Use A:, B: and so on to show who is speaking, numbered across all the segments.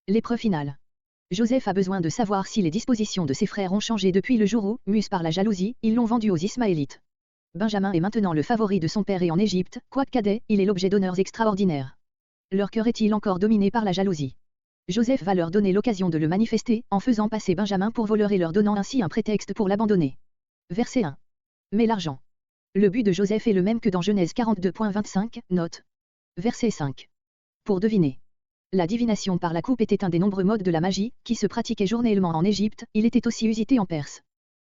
A: L'épreuve finale. Joseph a besoin de savoir si les dispositions de ses frères ont changé depuis le jour où, mus par la jalousie, ils l'ont vendu aux Ismaélites. Benjamin est maintenant le favori de son père et en Égypte, quoique cadet, il est l'objet d'honneurs extraordinaires. Leur cœur est-il encore dominé par la jalousie? Joseph va leur donner l'occasion de le manifester, en faisant passer Benjamin pour voleur et leur donnant ainsi un prétexte pour l'abandonner. Verset 1. Mais l'argent. Le but de Joseph est le même que dans Genèse 42.25, note. Verset 5. Pour deviner. La divination par la coupe était un des nombreux modes de la magie, qui se pratiquait journellement en Égypte, il était aussi usité en Perse.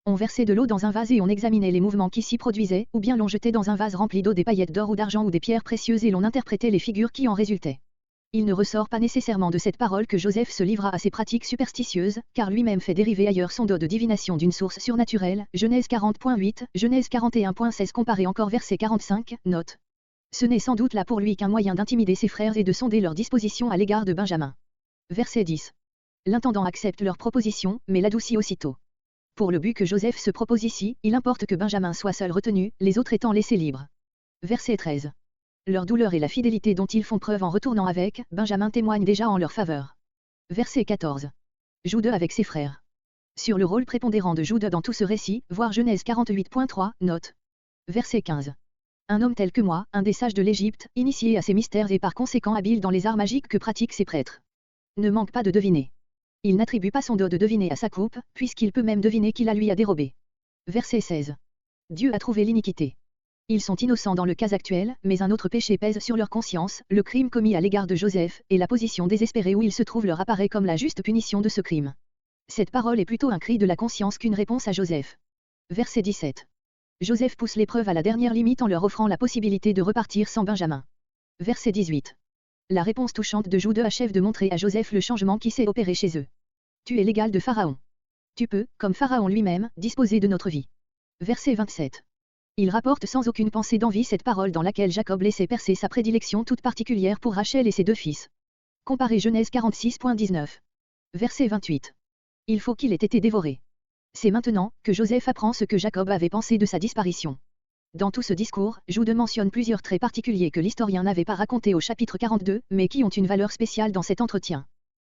A: On versait de l'eau dans un vase et on examinait les mouvements qui s'y produisaient, ou bien l'on jetait dans un vase rempli d'eau des paillettes d'or ou d'argent ou des pierres précieuses et l'on interprétait les figures qui en résultaient. Il ne ressort pas nécessairement de cette parole que Joseph se livra à ces pratiques superstitieuses, car lui-même fait dériver ailleurs son don de divination d'une source surnaturelle, Genèse 40.8, Genèse 41.16 comparé encore verset 45, note. Ce n'est sans doute là pour lui qu'un moyen d'intimider ses frères et de sonder leur disposition à l'égard de Benjamin. Verset 10. L'intendant accepte leur proposition, mais l'adoucit aussitôt. Pour le but que Joseph se propose ici, il importe que Benjamin soit seul retenu, les autres étant laissés libres. Verset 13. Leur douleur et la fidélité dont ils font preuve en retournant avec Benjamin témoignent déjà en leur faveur. Verset 14. Jude avec ses frères. Sur le rôle prépondérant de Jude dans tout ce récit, voir Genèse 48.3, note. Verset 15. Un homme tel que moi, un des sages de l'Égypte, initié à ces mystères et par conséquent habile dans les arts magiques que pratiquent ces prêtres. Ne manque pas de deviner. Il n'attribue pas son don de deviner à sa coupe, puisqu'il peut même deviner qui la lui a dérobé. Verset 16. Dieu a trouvé l'iniquité. Ils sont innocents dans le cas actuel, mais un autre péché pèse sur leur conscience, le crime commis à l'égard de Joseph, et la position désespérée où il se trouve leur apparaît comme la juste punition de ce crime. Cette parole est plutôt un cri de la conscience qu'une réponse à Joseph. Verset 17. Joseph pousse l'épreuve à la dernière limite en leur offrant la possibilité de repartir sans Benjamin. Verset 18. La réponse touchante de Jude achève de montrer à Joseph le changement qui s'est opéré chez eux. Tu es l'égal de Pharaon. Tu peux, comme Pharaon lui-même, disposer de notre vie. Verset 27. Il rapporte sans aucune pensée d'envie cette parole dans laquelle Jacob laissait percer sa prédilection toute particulière pour Rachel et ses deux fils. Comparez Genèse 46.19. Verset 28. Il faut qu'il ait été dévoré. C'est maintenant que Joseph apprend ce que Jacob avait pensé de sa disparition. Dans tout ce discours, Jude mentionne plusieurs traits particuliers que l'historien n'avait pas racontés au chapitre 42, mais qui ont une valeur spéciale dans cet entretien.